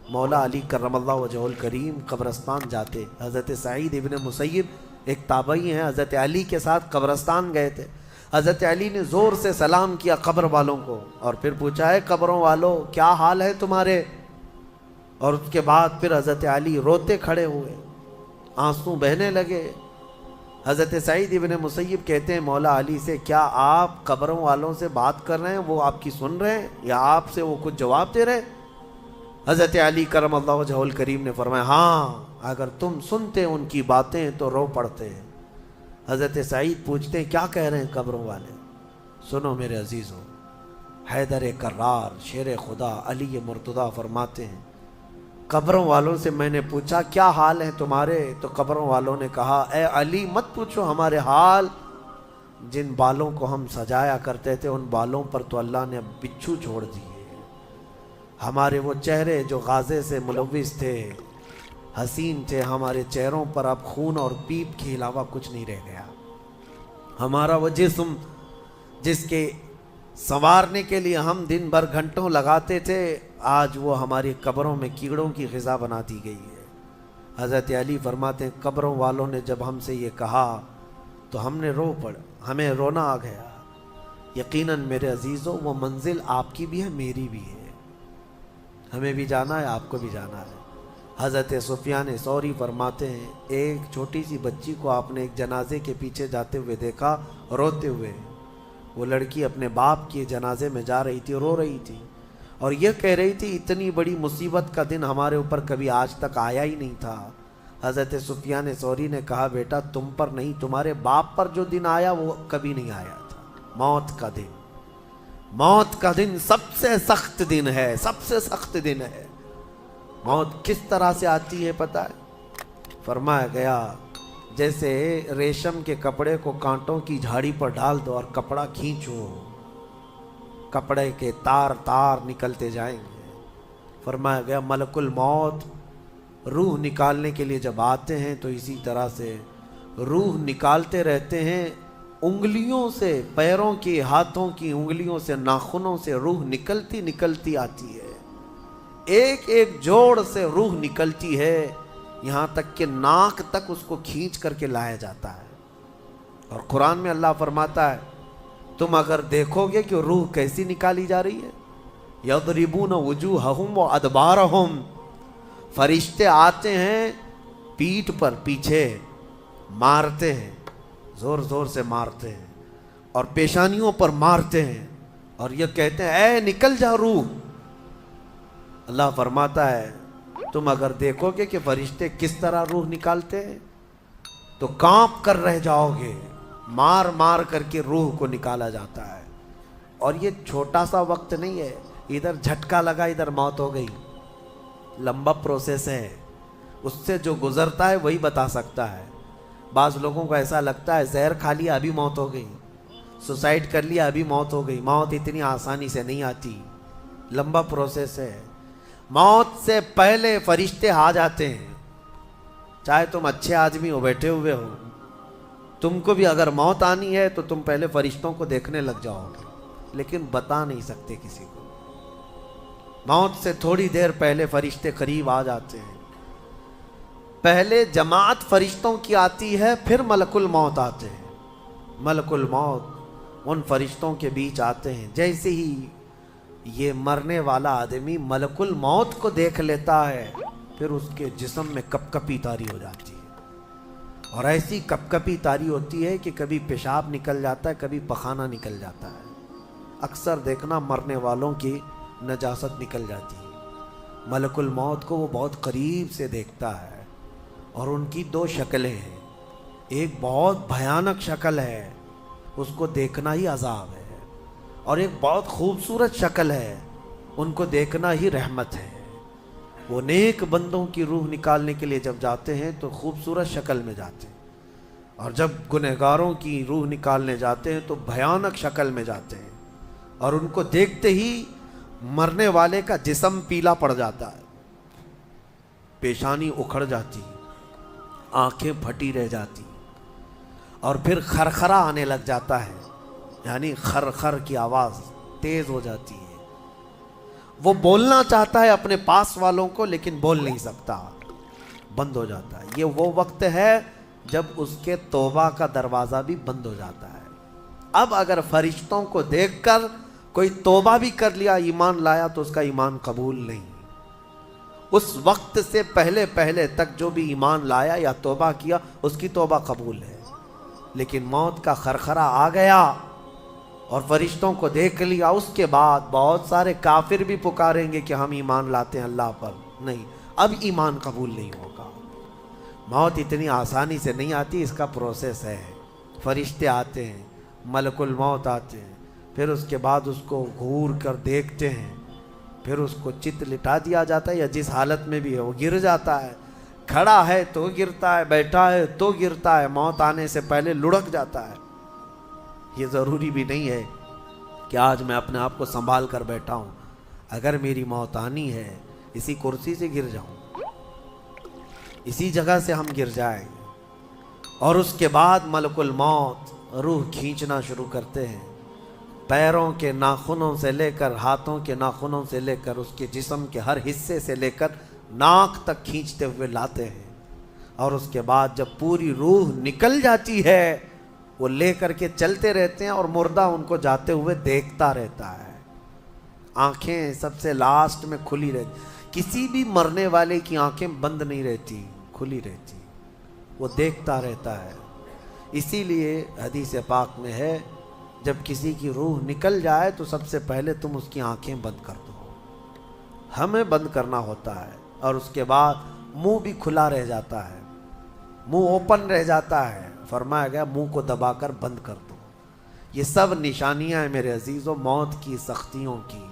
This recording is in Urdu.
مولا علی کرم اللہ وجہہ الکریم قبرستان جاتے. حضرت سعید ابن مسیب ایک تابعی ہیں, حضرت علی کے ساتھ قبرستان گئے تھے. حضرت علی نے زور سے سلام کیا قبر والوں کو اور پھر پوچھا ہے قبروں والوں کیا حال ہے تمہارے. اور اس کے بعد پھر حضرت علی روتے کھڑے ہوئے, آنسو بہنے لگے. حضرت سعید ابن مسیب کہتے ہیں مولا علی سے کیا آپ قبروں والوں سے بات کر رہے ہیں, وہ آپ کی سن رہے ہیں یا آپ سے وہ کچھ جواب دے رہے ہیں؟ حضرت علی کرم اللہ وجہہ الکریم نے فرمایا ہاں اگر تم سنتے ان کی باتیں تو رو پڑتے ہیں. حضرت سعید پوچھتے ہیں کیا کہہ رہے ہیں قبروں والے؟ سنو میرے عزیزوں, حیدر کرار شیر خدا علی مرتضیٰ فرماتے ہیں قبروں والوں سے میں نے پوچھا کیا حال ہیں تمہارے, تو قبروں والوں نے کہا اے علی مت پوچھو ہمارے حال, جن بالوں کو ہم سجایا کرتے تھے ان بالوں پر تو اللہ نے بچھو چھوڑ دیے. ہمارے وہ چہرے جو غازے سے ملوث تھے, حسین تھے, ہمارے چہروں پر اب خون اور پیپ کے علاوہ کچھ نہیں رہ گیا. ہمارا وہ جسم جس کے سنوارنے کے لیے ہم دن بھر گھنٹوں لگاتے تھے, آج وہ ہماری قبروں میں کیڑوں کی غذا بنا دی گئی ہے. حضرت علی فرماتے ہیں قبروں والوں نے جب ہم سے یہ کہا تو ہم نے رو پڑا, ہمیں رونا آ گیا. یقیناً میرے عزیزوں وہ منزل آپ کی بھی ہے میری بھی ہے, ہمیں بھی جانا ہے آپ کو بھی جانا ہے. حضرت سفیان ثوری فرماتے ہیں ایک چھوٹی سی بچی کو آپ نے ایک جنازے کے پیچھے جاتے ہوئے دیکھا روتے ہوئے. وہ لڑکی اپنے باپ کے جنازے میں جا رہی تھی, رو رہی تھی اور یہ کہہ رہی تھی اتنی بڑی مصیبت کا دن ہمارے اوپر کبھی آج تک آیا ہی نہیں تھا. حضرت سفیان ثوری نے کہا بیٹا تم پر نہیں تمہارے باپ پر جو دن آیا وہ کبھی نہیں آیا تھا. موت کا دن, موت کا دن سب سے سخت دن ہے, سب سے سخت دن ہے. موت کس طرح سے آتی ہے پتہ ہے؟ فرمایا گیا جیسے ریشم کے کپڑے کو کانٹوں کی جھاڑی پر ڈال دو اور کپڑا کھینچو, کپڑے کے تار تار نکلتے جائیں گے. فرمایا گیا ملک الموت روح نکالنے کے لیے جب آتے ہیں تو اسی طرح سے روح نکالتے رہتے ہیں انگلیوں سے, پیروں کی ہاتھوں کی انگلیوں سے, ناخنوں سے روح نکلتی نکلتی آتی ہے. ایک ایک جوڑ سے روح نکلتی ہے, یہاں تک کہ ناک تک اس کو کھینچ کر کے لایا جاتا ہے. اور قرآن میں اللہ فرماتا ہے تم اگر دیکھو گے کہ روح کیسی نکالی جا رہی ہے, یضربون وجوہہم وادبارہم, فرشتے آتے ہیں پیٹھ پر پیچھے مارتے ہیں, زور زور سے مارتے ہیں اور پیشانیوں پر مارتے ہیں اور یہ کہتے ہیں اے نکل جا روح. اللہ فرماتا ہے تم اگر دیکھو گے کہ فرشتے کس طرح روح نکالتے ہیں تو کانپ کر رہ جاؤ گے, مار مار کر کے روح کو نکالا جاتا ہے. اور یہ چھوٹا سا وقت نہیں ہے, ادھر جھٹکا لگا ادھر موت ہو گئی, لمبا پروسیس ہے. اس سے جو گزرتا ہے وہی بتا سکتا ہے. بعض لوگوں کو ایسا لگتا ہے زہر کھا لیا ابھی موت ہو گئی, سوسائڈ کر لیا ابھی موت ہو گئی. موت اتنی آسانی سے نہیں آتی, لمبا پروسیس ہے. موت سے پہلے فرشتے آ جاتے ہیں, چاہے تم اچھے آدمی ہو بیٹھے ہوئے ہو, تم کو بھی اگر موت آنی ہے تو تم پہلے فرشتوں کو دیکھنے لگ جاؤ گے, لیکن بتا نہیں سکتے کسی کو. موت سے تھوڑی دیر پہلے فرشتے قریب آ جاتے ہیں. پہلے جماعت فرشتوں کی آتی ہے, پھر ملک الموت آتے ہیں. ملک الموت ان فرشتوں کے بیچ آتے ہیں. جیسے ہی یہ مرنے والا آدمی ملک الموت کو دیکھ لیتا ہے پھر اس کے جسم میں کپ کپی طاری ہو جاتی ہے, اور ایسی کپ کپی طاری ہوتی ہے کہ کبھی پیشاب نکل جاتا ہے, کبھی پخانہ نکل جاتا ہے. اکثر دیکھنا مرنے والوں کی نجاست نکل جاتی ہے. ملک الموت کو وہ بہت قریب سے دیکھتا ہے, اور ان کی دو شکلیں ہیں. ایک بہت بھیانک شکل ہے, اس کو دیکھنا ہی عذاب ہے, اور ایک بہت خوبصورت شکل ہے, ان کو دیکھنا ہی رحمت ہے. وہ نیک بندوں کی روح نکالنے کے لیے جب جاتے ہیں تو خوبصورت شکل میں جاتے ہیں, اور جب گنہگاروں کی روح نکالنے جاتے ہیں تو بھیانک شکل میں جاتے ہیں, اور ان کو دیکھتے ہی مرنے والے کا جسم پیلا پڑ جاتا ہے, پیشانی اکھڑ جاتی, آنکھیں پھٹی رہ جاتی, اور پھر خرخرا آنے لگ جاتا ہے, یعنی خر خر کی آواز تیز ہو جاتی ہے. وہ بولنا چاہتا ہے اپنے پاس والوں کو لیکن بول نہیں سکتا، بند ہو جاتا ہے۔ یہ وہ وقت ہے جب اس کے توبہ کا دروازہ بھی بند ہو جاتا ہے۔ اب اگر فرشتوں کو دیکھ کر کوئی توبہ بھی کر لیا، ایمان لایا، تو اس کا ایمان قبول نہیں۔ اس وقت سے پہلے پہلے تک جو بھی ایمان لایا یا توبہ کیا، اس کی توبہ قبول ہے۔ لیکن موت کا خرخرہ آ گیا اور فرشتوں کو دیکھ لیا، اس کے بعد بہت سارے کافر بھی پکاریں گے کہ ہم ایمان لاتے ہیں اللہ پر، نہیں، اب ایمان قبول نہیں ہوگا۔ موت اتنی آسانی سے نہیں آتی، اس کا پروسیس ہے۔ فرشتے آتے ہیں، ملک الموت آتے ہیں، پھر اس کے بعد اس کو گھور کر دیکھتے ہیں، پھر اس کو چت لٹا دیا جاتا ہے، یا جس حالت میں بھی ہے وہ گر جاتا ہے، کھڑا ہے تو گرتا ہے، بیٹھا ہے تو گرتا ہے، موت آنے سے پہلے لڑک جاتا ہے۔ یہ ضروری بھی نہیں ہے کہ آج میں اپنے آپ کو سنبھال کر بیٹھا ہوں، اگر میری موت آنی ہے اسی کرسی سے گر جاؤں، اسی جگہ سے ہم گر جائیں، اور اس کے بعد ملک الموت روح کھینچنا شروع کرتے ہیں، پیروں کے ناخنوں سے لے کر ہاتھوں کے ناخنوں سے لے کر اس کے جسم کے ہر حصے سے لے کر ناک تک کھینچتے ہوئے لاتے ہیں، اور اس کے بعد جب پوری روح نکل جاتی ہے وہ لے کر کے چلتے رہتے ہیں، اور مردہ ان کو جاتے ہوئے دیکھتا رہتا ہے۔ آنکھیں سب سے لاسٹ میں کھلی رہتی، کسی بھی مرنے والے کی آنکھیں بند نہیں رہتی، کھلی رہتی، وہ دیکھتا رہتا ہے۔ اسی لیے حدیث پاک میں ہے جب کسی کی روح نکل جائے تو سب سے پہلے تم اس کی آنکھیں بند کر دو، ہمیں بند کرنا ہوتا ہے، اور اس کے بعد منہ بھی کھلا رہ جاتا ہے، منہ اوپن رہ جاتا ہے، فرمایا گیا منہ کو دبا کر بند کر دو۔ یہ سب نشانیاں ہیں میرے عزیزوں موت کی سختیوں کی۔